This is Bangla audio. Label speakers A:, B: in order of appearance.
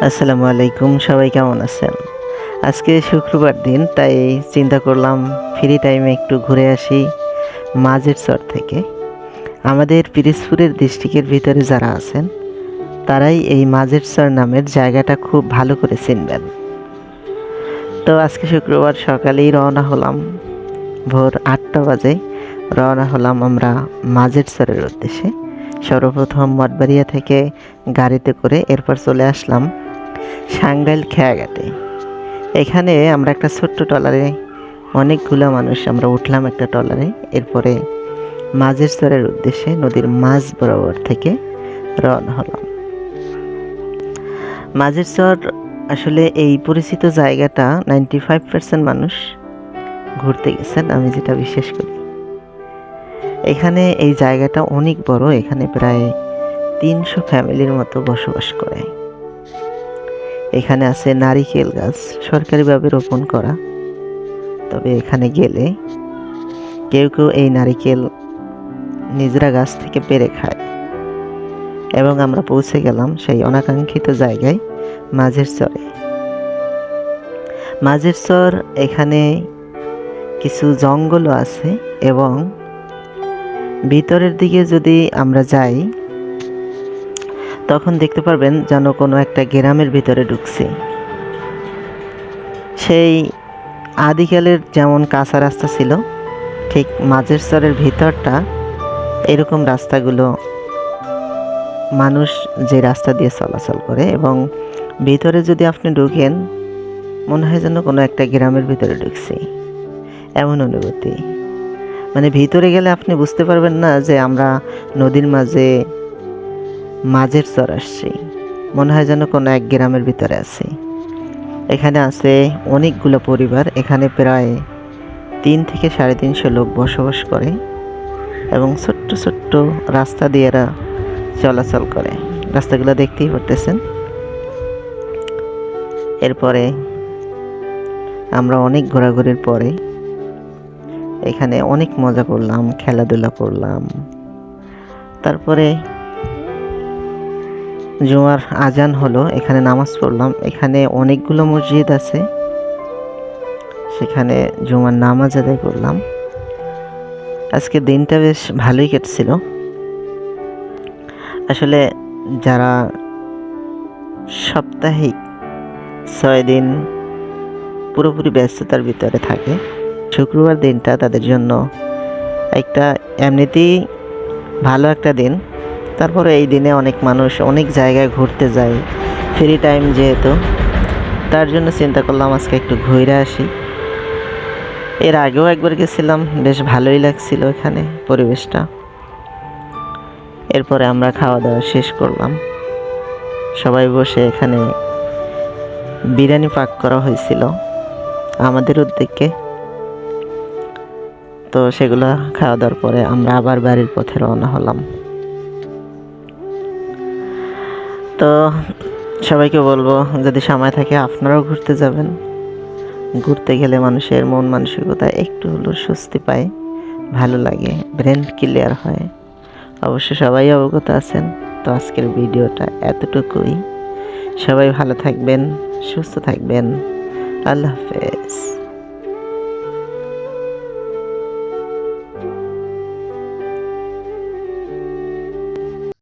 A: আসসালামু আলাইকুম, সবাই কেমন আছেন? আজকে শুক্রবার দিন, তাই চিন্তা করলাম ফ্রি টাইমে একটু ঘুরে আসি মাঝের চর থেকে। আমাদের পিরোজপুরের ডিস্ট্রিক্টের ভিতরে যারা আছেন তারাই এই মাঝের চর নামের জায়গাটা খুব ভালো করে চিনবেন। তো আজকে শুক্রবার সকালেই রওনা হলাম, ভোর 8টা বাজে রওনা হলাম আমরা মাঝের চরের উদ্দেশ্যে। সর্বপ্রথম মঠবাড়িয়া থেকে গাড়িতে করে এরপর চলে আসলাম সাংরাইল খেয়াঘাটে। এখানে আমরা একটা ছোট্ট ট্রলারে অনেকগুলো মানুষ আমরা উঠলাম একটা ট্রলারে। এরপরে মাঝের চরের উদ্দেশ্যে নদীর মাঝ বরাবর থেকে রওনা হলাম। মাঝের চর আসলে এই পরিচিত জায়গাটা 95% মানুষ ঘুরতে গেছেন, আমি যেটা বিশ্বাস করি। এখানে এই জায়গাটা অনেক বড়, এখানে প্রায় 300 ফ্যামিলির মতো বসবাস করে। এখানে আছে নারিকেল গাছ, সরকারিভাবে রোপণ করা। তবে এখানে গেলে কেউ কেউ এই নারিকেল নিজেরা গাছ থেকে পেড়ে খায়। এবং আমরা পৌঁছে গেলাম সেই অনাকাঙ্ক্ষিত জায়গায়, মাঝের চরে। মাঝের চর এখানে কিছু জঙ্গলও আছে এবং ভিতরের দিকে যদি আমরা যাই তখন দেখতে পারবেন যেন কোনো একটা গ্রামের ভিতরে ঢুকছি। সেই আদিকালের যেমন কাঁচা রাস্তা ছিল, ঠিক মাঝের চরের ভিতরটা এরকম রাস্তাগুলো মানুষ যে রাস্তা দিয়ে চলাচল করে, এবং ভিতরে যদি আপনি ঢুকেন মনে হয় যেন কোনো একটা গ্রামের ভিতরে ঢুকছি, এমন অনুভূতি। মানে ভিতরে গেলে আপনি বুঝতে পারবেন না যে আমরা নদীর মাঝে মাঝের চর আসছি, মনে হয় যেন কোনো এক গ্রামের ভিতরে আছি। এখানে আছে অনেকগুলো পরিবার, এখানে প্রায় 3 থেকে 350 লোক বসবাস করে এবং ছোট্ট ছোট্ট রাস্তা দিয়ে এরা চলাচল করে। রাস্তাগুলো দেখতেই পারতেছেন। এরপরে আমরা অনেক ঘোরাঘুরির পরে এখানে অনেক মজা করলাম, খেলাধুলা করলাম। তারপরে জুমার আজান হলো, এখানে নামাজ পড়লাম। এখানে অনেকগুলো মসজিদ আছে, সেখানে জুমার নামাজ আদায় করলাম। আজকে দিনটা বেশ ভালোই কেটেছিল। আসলে যারা সাপ্তাহিক 6 দিন পুরোপুরি ব্যস্ততার ভিতরে থাকে, শুক্রবার দিনটা তাদের জন্য একটা এমনিতেই ভালো একটা দিন। তারপরে এই দিনে অনেক মানুষ অনেক জায়গায় ঘুরতে যায়, ফ্রি টাইম যেহেতু, তার জন্য চিন্তা করলাম আজকে একটু ঘুরে আসি। এর আগেও একবার গেছিলাম, বেশ ভালোই লাগছিল এখানে পরিবেশটা। এরপরে আমরা খাওয়া দাওয়া শেষ করলাম, সবাই বসে এখানে বিরিয়ানি পাক করা হয়েছিল আমাদের উদ্যোগে। তো সেগুলো খাওয়া দাওয়ার পরে আমরা আবার বাড়ির পথে রওনা হলাম। তো সবাইকে বলবো যদি সময় থাকে আপনারাও ঘুরতে যাবেন। ঘুরতে গেলে মানুষের মন মানসিকতা একটু হলেও স্বস্তি পায়, ভালো লাগে, ব্রেন ক্লিয়ার হয়। অবশ্য সবাই অবগত আছেন। তো আজকের ভিডিওটা এতটুকুই। সবাই ভালো থাকবেন, সুস্থ থাকবেন। আল্লাহ হাফেজ।